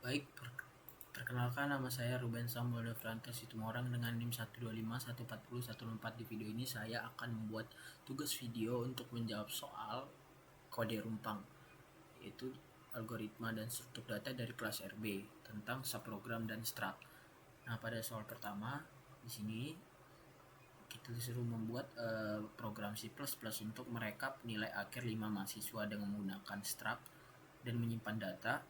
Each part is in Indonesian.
Baik, perkenalkan nama saya Ruben Samuel Devranto Situmorang dengan NIM 125140104. Di video ini saya akan membuat tugas video untuk menjawab soal kode rumpang, yaitu algoritma dan struktur data dari kelas RB tentang subprogram dan struct. Nah, pada soal pertama di sini kita disuruh membuat program C++ untuk merekap nilai akhir 5 mahasiswa dengan menggunakan struct dan menyimpan data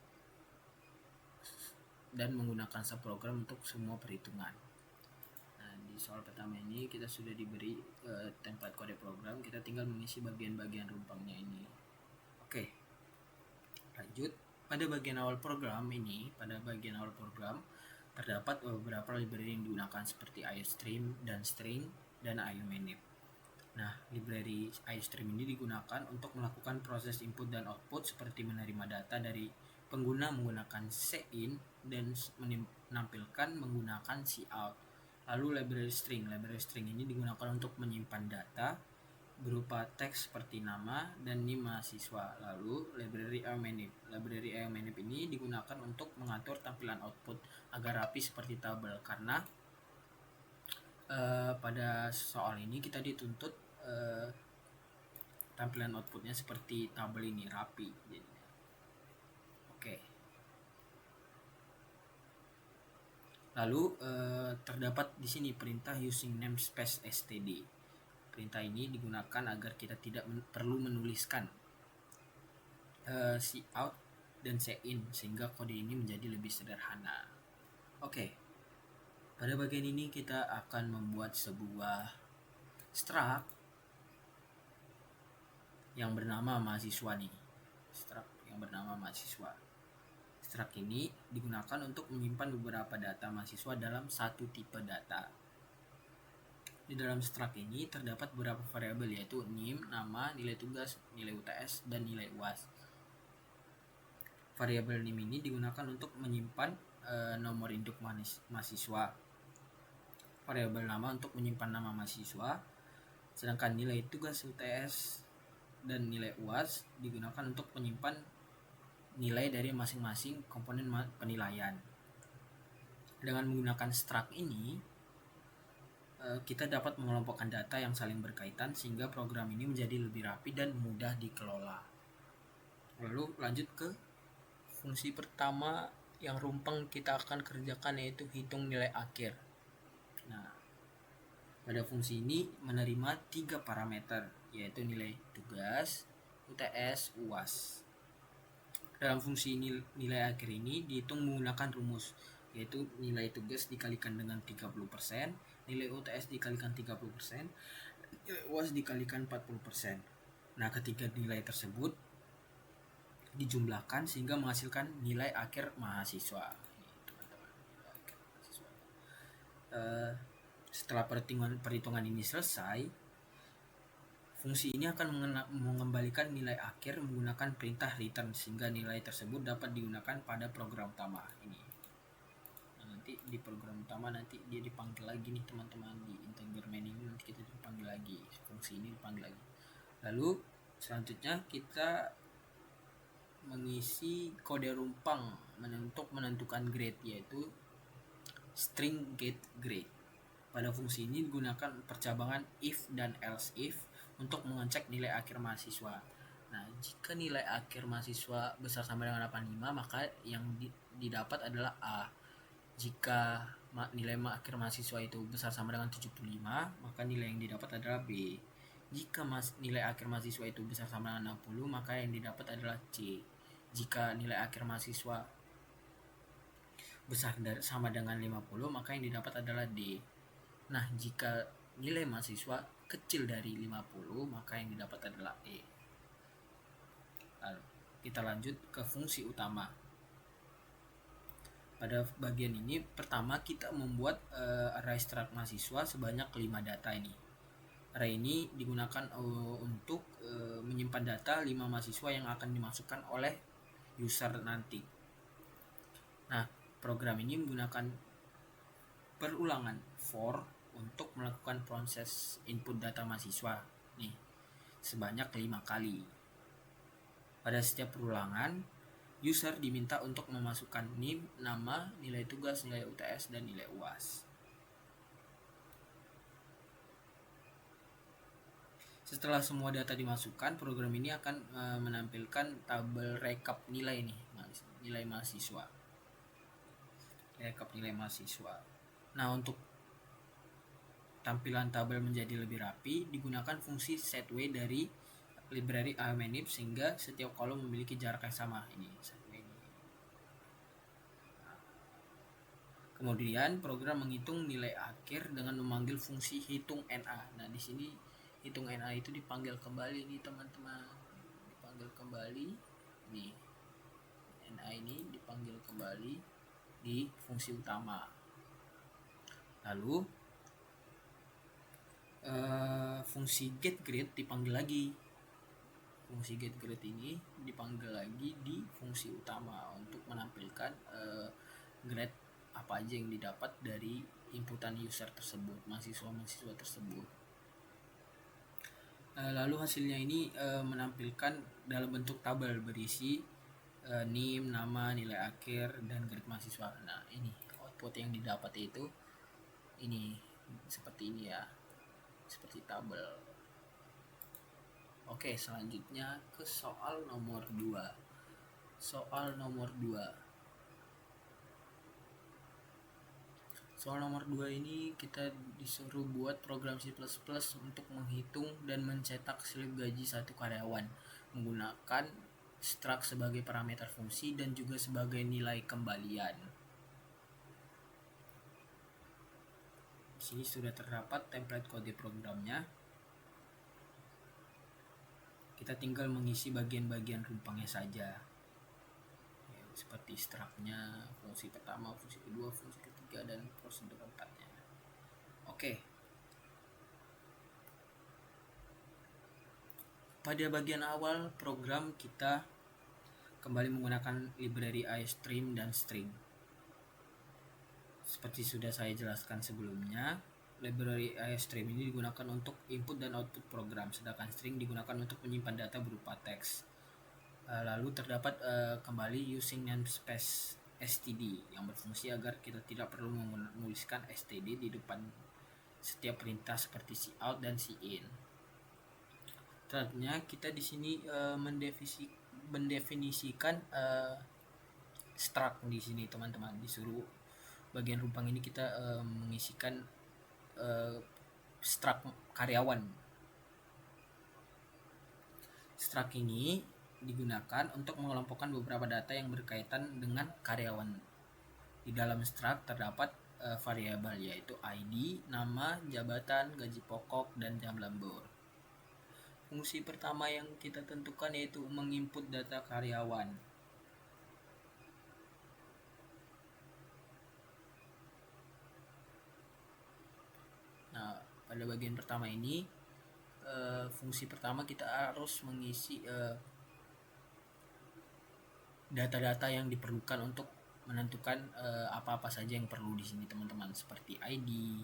dan menggunakan subprogram untuk semua perhitungan. Nah, di soal pertama ini kita sudah diberi template kode program, kita tinggal mengisi bagian-bagian rumpangnya ini. Oke, lanjut. Pada bagian awal program terdapat beberapa library yang digunakan seperti iostream dan string dan iomanip. Nah, library iostream ini digunakan untuk melakukan proses input dan output seperti menerima data dari pengguna menggunakan cin dan menampilkan menggunakan cout. Lalu library string ini digunakan untuk menyimpan data berupa teks seperti nama dan NIM mahasiswa. Lalu library iomanip ini digunakan untuk mengatur tampilan output agar rapi seperti tabel, karena pada soal ini kita dituntut tampilan outputnya seperti tabel ini, rapi jadinya. Oke. Lalu terdapat di sini perintah using namespace std. Perintah ini digunakan agar kita tidak perlu menuliskan cout dan cin, sehingga kode ini menjadi lebih sederhana. Oke. Pada bagian ini kita akan membuat sebuah struct yang bernama mahasiswa nih. Struct ini digunakan untuk menyimpan beberapa data mahasiswa dalam satu tipe data. Di dalam struct ini terdapat beberapa variabel, yaitu NIM, nama, nilai tugas, nilai UTS, dan nilai UAS. Variabel NIM ini digunakan untuk menyimpan nomor induk mahasiswa. Variabel nama untuk menyimpan nama mahasiswa. Sedangkan nilai tugas UTS dan nilai UAS digunakan untuk menyimpan nilai dari masing-masing komponen penilaian. Dengan menggunakan struct ini, kita dapat mengelompokkan data yang saling berkaitan sehingga program ini menjadi lebih rapi dan mudah dikelola. Lalu lanjut ke fungsi pertama yang rumpang kita akan kerjakan, yaitu hitung nilai akhir. Nah, pada fungsi ini menerima 3 parameter, yaitu nilai tugas, UTS, UAS. Dalam fungsi nilai akhir ini dihitung menggunakan rumus, yaitu nilai tugas dikalikan dengan 30%, nilai UTS dikalikan 30%, nilai UAS dikalikan 40%. Nah, ketiga nilai tersebut dijumlahkan sehingga menghasilkan nilai akhir mahasiswa. Setelah perhitungan ini selesai, fungsi ini akan mengembalikan nilai akhir menggunakan perintah return, sehingga nilai tersebut dapat digunakan pada program utama ini. Nah, nanti di program utama nanti dia dipanggil lagi nih teman-teman, di integer main ini nanti kita dipanggil lagi, fungsi ini dipanggil lagi. Lalu selanjutnya kita mengisi kode rumpang untuk menentukan grade, yaitu string get grade. Pada fungsi ini digunakan percabangan if dan else if untuk mengecek nilai akhir mahasiswa. Nah, jika nilai akhir mahasiswa besar sama dengan 85, maka yang didapat adalah A. Jika nilai akhir mahasiswa itu besar sama dengan 75, maka nilai yang didapat adalah B. Jika nilai akhir mahasiswa itu besar sama dengan 60, maka yang didapat adalah C. Jika nilai akhir mahasiswa besar sama dengan 50, maka yang didapat adalah D. Nah, jika nilai mahasiswa kecil dari 50, maka yang didapat adalah E. Lalu kita lanjut ke fungsi utama. Pada bagian ini pertama kita membuat array struct mahasiswa sebanyak 5 data ini. Array ini digunakan untuk menyimpan data 5 mahasiswa yang akan dimasukkan oleh user nanti. Nah, program ini menggunakan perulangan for untuk melakukan proses input data mahasiswa nih sebanyak 5 kali. Pada setiap perulangan, user diminta untuk memasukkan NIM, nama, nilai tugas, nilai UTS, dan nilai UAS. Setelah semua data dimasukkan, program ini akan menampilkan tabel rekap nilai nih, nilai mahasiswa. Rekap nilai mahasiswa. Nah, untuk tampilan tabel menjadi lebih rapi, digunakan fungsi setWay dari library AMNIP sehingga setiap kolom memiliki jarak yang sama. Ini setWay ini. Kemudian program menghitung nilai akhir dengan memanggil fungsi hitung NA. Nah, di sini hitung NA itu dipanggil kembali nih teman-teman. Dipanggil kembali nih. NA ini dipanggil kembali di fungsi utama. Lalu fungsi getGrade dipanggil lagi. Fungsi getGrade ini dipanggil lagi di fungsi utama untuk menampilkan grade apa aja yang didapat dari inputan user tersebut, mahasiswa tersebut. Lalu hasilnya ini menampilkan dalam bentuk tabel berisi NIM, nama, nilai akhir, dan grade mahasiswa. Nah, ini output yang didapat itu ini seperti ini ya, seperti tabel. Oke, selanjutnya ke soal nomor 2. Soal nomor 2 ini kita disuruh buat program C++ untuk menghitung dan mencetak slip gaji satu karyawan menggunakan struct sebagai parameter fungsi dan juga sebagai nilai kembalian. Di sini sudah terdapat template kode programnya. Kita tinggal mengisi bagian-bagian rumpangnya saja. Ya, seperti struct-nya, fungsi pertama, fungsi kedua, fungsi ketiga, dan prosedur empatnya. Oke. Pada bagian awal program kita kembali menggunakan library iStream dan string. Seperti sudah saya jelaskan sebelumnya, library iStream ini digunakan untuk input dan output program, sedangkan string digunakan untuk menyimpan data berupa teks. Lalu terdapat kembali using namespace std yang berfungsi agar kita tidak perlu menuliskan std di depan setiap perintah seperti cout dan cin. Selanjutnya kita di sini mendefinisikan struct di sini teman-teman. Disuruh bagian rumpang ini kita mengisikan struct karyawan. Struct ini digunakan untuk mengelompokkan beberapa data yang berkaitan dengan karyawan. Di dalam struct terdapat variabel yaitu ID, nama, jabatan, gaji pokok, dan jam lembur. Fungsi pertama yang kita tentukan yaitu menginput data karyawan. Nah, pada bagian pertama ini fungsi pertama kita harus mengisi data-data yang diperlukan untuk menentukan apa-apa saja yang perlu di sini teman-teman, seperti ID,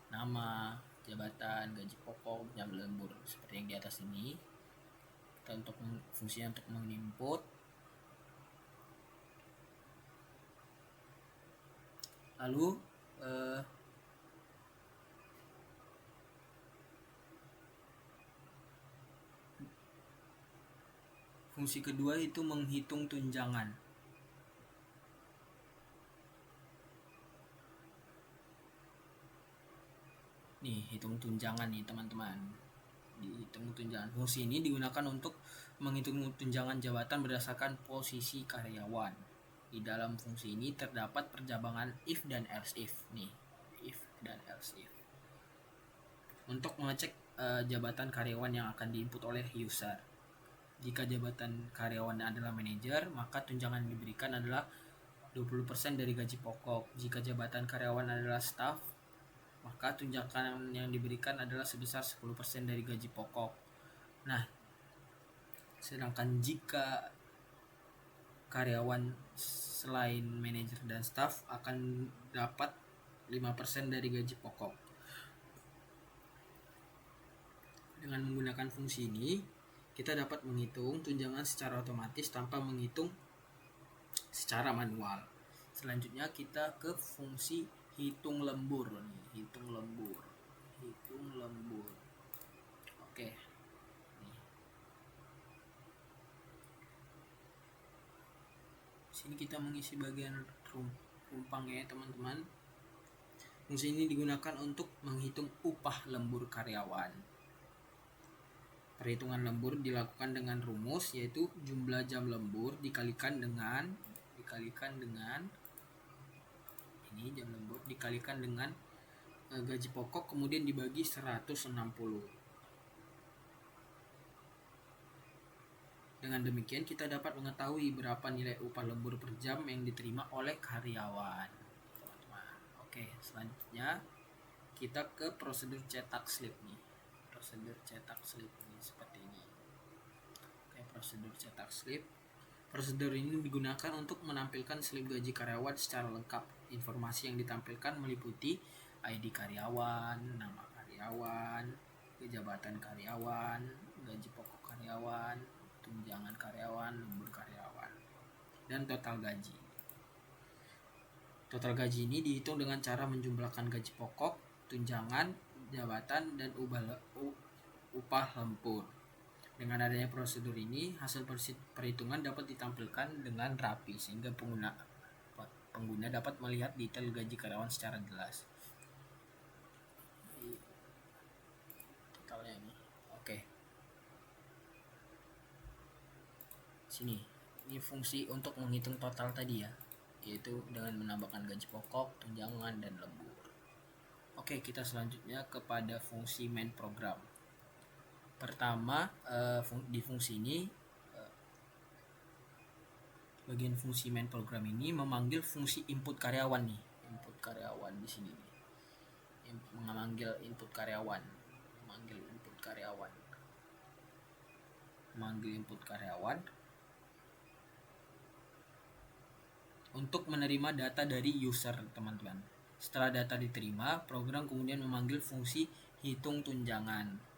nama, jabatan, gaji pokok, jam lembur seperti yang di atas ini. Kita untuk fungsinya untuk menginput. Lalu fungsi kedua itu menghitung tunjangan. Nih, hitung tunjangan nih teman-teman. Dihitung tunjangan. Fungsi ini digunakan untuk menghitung tunjangan jabatan berdasarkan posisi karyawan. Di dalam fungsi ini terdapat perjabangan if dan else if. Nih, if dan else if. Untuk mengecek jabatan karyawan yang akan diinput oleh user. Jika jabatan karyawan adalah manajer, maka tunjangan yang diberikan adalah 20% dari gaji pokok. Jika jabatan karyawan adalah staff, maka tunjangan yang diberikan adalah sebesar 10% dari gaji pokok. Nah, sedangkan jika karyawan selain manajer dan staff akan dapat 5% dari gaji pokok. Dengan menggunakan fungsi ini, kita dapat menghitung tunjangan secara otomatis tanpa menghitung secara manual. Selanjutnya kita ke fungsi hitung lembur nih, hitung lembur. Oke. Nih. Sini kita mengisi bagian rumpangnya ya teman-teman. Fungsi ini digunakan untuk menghitung upah lembur karyawan. Perhitungan lembur dilakukan dengan rumus, yaitu jumlah jam lembur dikalikan dengan ini jam lembur dikalikan dengan gaji pokok, kemudian dibagi 160. Dengan demikian kita dapat mengetahui berapa nilai upah lembur per jam yang diterima oleh karyawan. Oke, selanjutnya kita ke prosedur cetak slip nih. Seperti ini. Oke, prosedur cetak slip. Prosedur ini digunakan untuk menampilkan slip gaji karyawan secara lengkap. Informasi yang ditampilkan meliputi ID karyawan, nama karyawan, jabatan karyawan, gaji pokok karyawan, tunjangan karyawan, lembur karyawan, dan total gaji. Total gaji ini dihitung dengan cara menjumlahkan gaji pokok, tunjangan, jabatan, dan upah lembur. Dengan adanya prosedur ini, hasil perhitungan dapat ditampilkan dengan rapi sehingga pengguna dapat melihat detail gaji karyawan secara jelas. Totalnya ini. Oke. Sini, ini fungsi untuk menghitung total tadi ya, yaitu dengan menambahkan gaji pokok, tunjangan, dan lembur. Oke, kita selanjutnya kepada fungsi main program. Pertama, di fungsi ini, bagian fungsi main program ini memanggil fungsi input karyawan nih, input karyawan di sini nih. Memanggil input karyawan untuk menerima data dari user, teman-teman. Setelah data diterima, program kemudian memanggil fungsi hitung tunjangan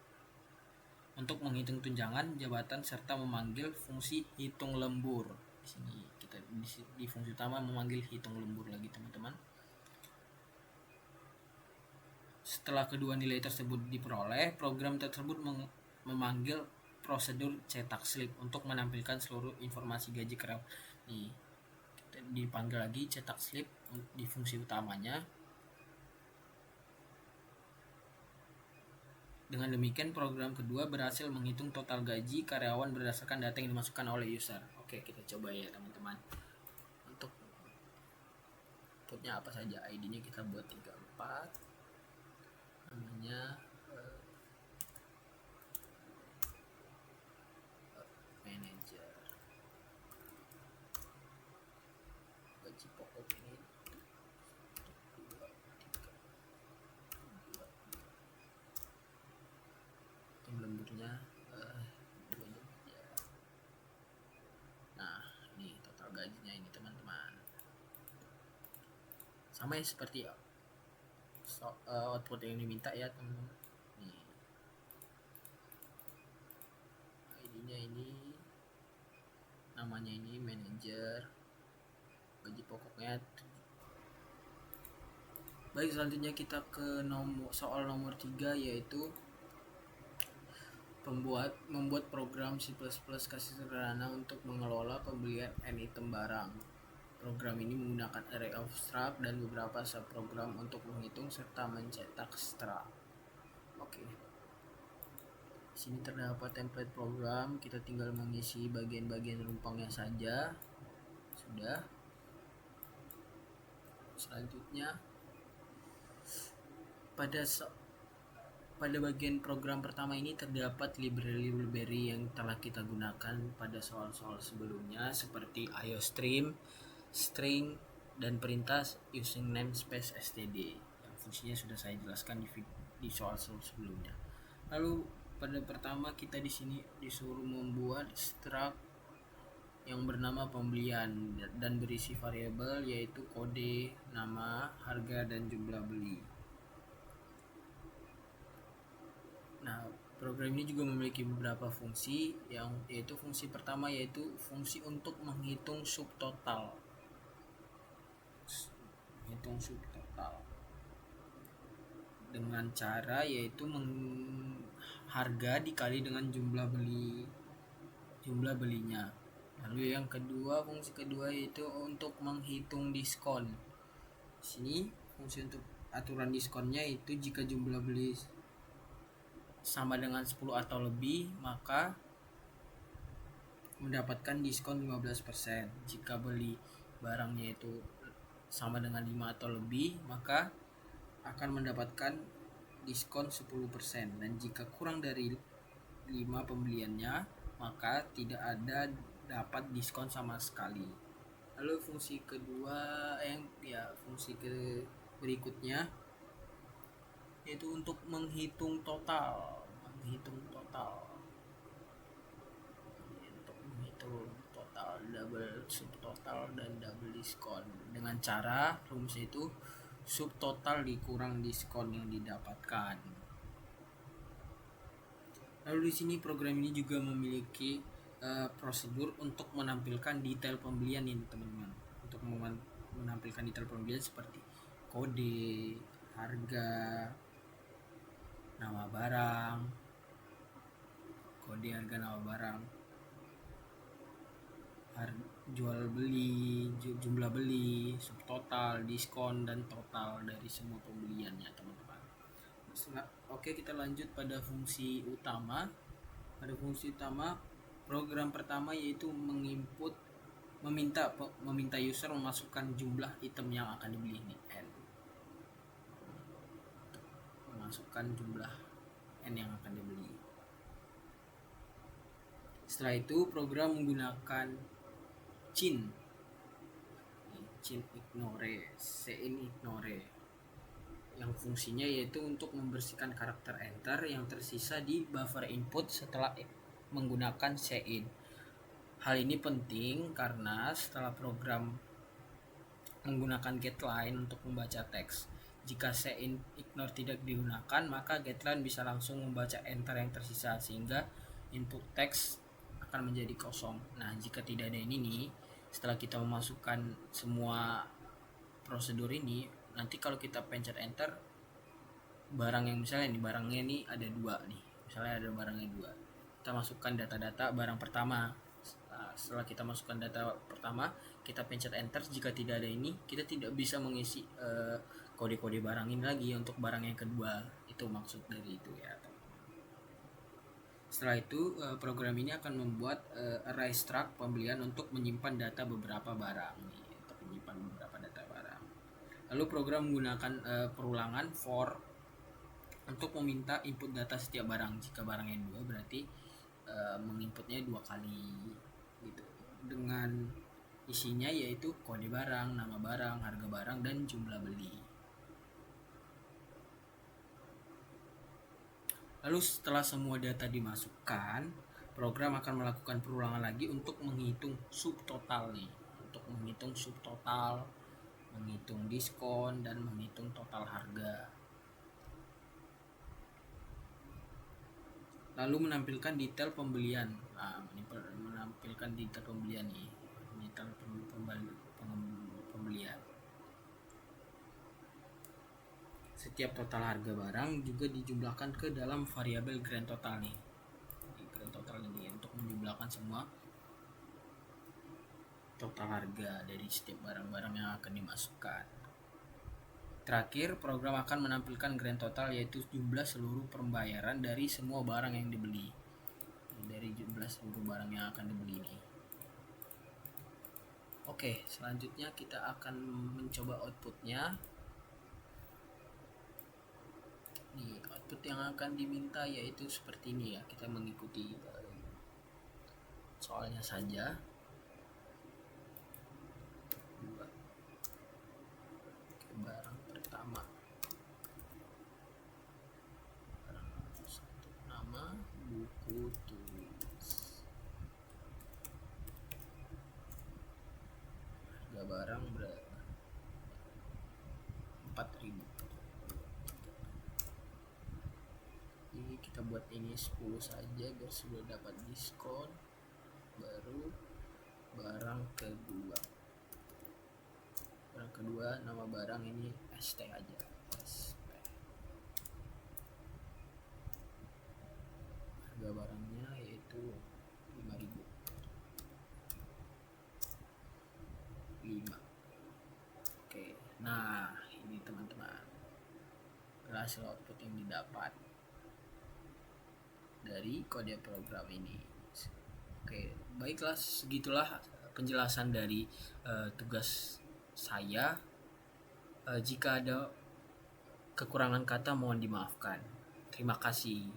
untuk menghitung tunjangan, jabatan, serta memanggil fungsi hitung lembur. Di sini kita di fungsi utama memanggil hitung lembur lagi, teman-teman. Setelah kedua nilai tersebut diperoleh, program tersebut memanggil prosedur cetak slip untuk menampilkan seluruh informasi gaji karyawan. Nih, dipanggil lagi cetak slip di fungsi utamanya. Dengan demikian program kedua berhasil menghitung total gaji karyawan berdasarkan data yang dimasukkan oleh user. Oke, kita coba ya teman-teman. Untuk inputnya apa saja, ID-nya kita buat 34, namanya manager, gaji pokok ini 2, 3, 2, tim lemburnya 2 ya. Nah, ini total gajinya ini teman-teman, sama ya seperti output yang diminta ya teman-teman. Nih, ID-nya ini, namanya ini manager, gaji pokoknya. Baik, selanjutnya kita ke soal nomor 3, yaitu membuat program C++ kasih sederhana untuk mengelola pembelian n item barang. Program ini menggunakan array of struct dan beberapa subprogram untuk menghitung serta mencetak struct. Oke. Sini terdapat template program, kita tinggal mengisi bagian-bagian rumpangnya saja. Sudah. Selanjutnya pada bagian program pertama ini terdapat library yang telah kita gunakan pada soal-soal sebelumnya, seperti IOStream, string, dan perintah using namespace std yang fungsinya sudah saya jelaskan di soal-soal sebelumnya. Lalu pada pertama kita di sini disuruh membuat struct yang bernama pembelian dan berisi variabel yaitu kode, nama, harga, dan jumlah beli. Nah, program ini juga memiliki beberapa fungsi, yaitu fungsi pertama yaitu fungsi untuk menghitung subtotal. menghitung subtotal dengan cara yaitu harga dikali dengan jumlah belinya. Lalu yang kedua, fungsi kedua yaitu untuk menghitung diskon. Di sini fungsi untuk aturan diskonnya itu jika jumlah beli sama dengan 10 atau lebih, maka mendapatkan diskon 15%. Jika beli barangnya itu sama dengan 5 atau lebih, maka akan mendapatkan diskon 10%. Dan jika kurang dari 5 pembeliannya, maka tidak ada dapat diskon sama sekali. Lalu fungsi kedua fungsi berikutnya yaitu untuk menghitung total. Double subtotal dan double diskon dengan cara rumusnya itu subtotal dikurang diskon yang didapatkan. Lalu di sini program ini juga memiliki prosedur untuk menampilkan detail pembelian ini teman-teman. Untuk menampilkan detail pembelian seperti kode, harga, nama barang, jual beli, jumlah beli, subtotal, diskon, dan total dari semua pembeliannya teman-teman. Oke, kita lanjut pada fungsi utama. Pada fungsi utama, program pertama yaitu meminta user memasukkan jumlah item yang akan dibeli ini N. Memasukkan jumlah N yang akan dibeli. Setelah itu program menggunakan cin ignore yang fungsinya yaitu untuk membersihkan karakter enter yang tersisa di buffer input setelah menggunakan cin. Hal ini penting karena setelah program menggunakan getLine untuk membaca teks, jika cin ignore tidak digunakan, maka getLine bisa langsung membaca enter yang tersisa sehingga input teks akan menjadi kosong. Nah, jika tidak ada ini nih, setelah kita memasukkan semua prosedur ini, nanti kalau kita pencet enter, barang yang misalnya nih, barangnya ini ada 2 nih, misalnya ada barangnya 2, kita masukkan data-data barang pertama. Setelah kita masukkan data pertama, kita pencet enter, jika tidak ada ini, kita tidak bisa mengisi kode-kode barang ini lagi untuk barang yang kedua. Itu maksud dari itu ya. Setelah itu program ini akan membuat array struct pembelian untuk menyimpan data beberapa barang. Lalu program menggunakan perulangan for untuk meminta input data setiap barang. Jika barangnya 2 berarti menginputnya 2 kali gitu. Dengan isinya yaitu kode barang, nama barang, harga barang, dan jumlah beli. Lalu setelah semua data dimasukkan, program akan melakukan perulangan lagi untuk menghitung subtotal nih. Untuk menghitung subtotal, menghitung diskon, dan menghitung total harga. Lalu menampilkan detail pembelian. Menampilkan detail pembelian nih. Detail pembelian. Setiap total harga barang juga dijumlahkan ke dalam variabel grand total nih. Grand total ini untuk menjumlahkan semua total harga dari setiap barang-barang yang akan dimasukkan. Terakhir, program akan menampilkan grand total yaitu jumlah seluruh pembayaran dari semua barang yang dibeli. Dari jumlah seluruh barang yang akan dibeli ini. Oke, selanjutnya kita akan mencoba outputnya. Nih, output yang akan diminta yaitu seperti ini ya. Kita mengikuti soalnya saja. Barang pertama, barang 1, nama, buku tulis, harga barang berapa? 4.000. Jadi kita buat ini 10 saja biar sudah dapat diskon. Baru barang kedua kedua nama barang ini ST aja. SP. Harga barangnya yaitu 5.000. 5. Oke, nah ini teman-teman hasil output yang didapat dari kode program ini. Oke, baiklah, segitulah penjelasan dari tugas saya. Jika ada kekurangan kata mohon dimaafkan. Terima kasih.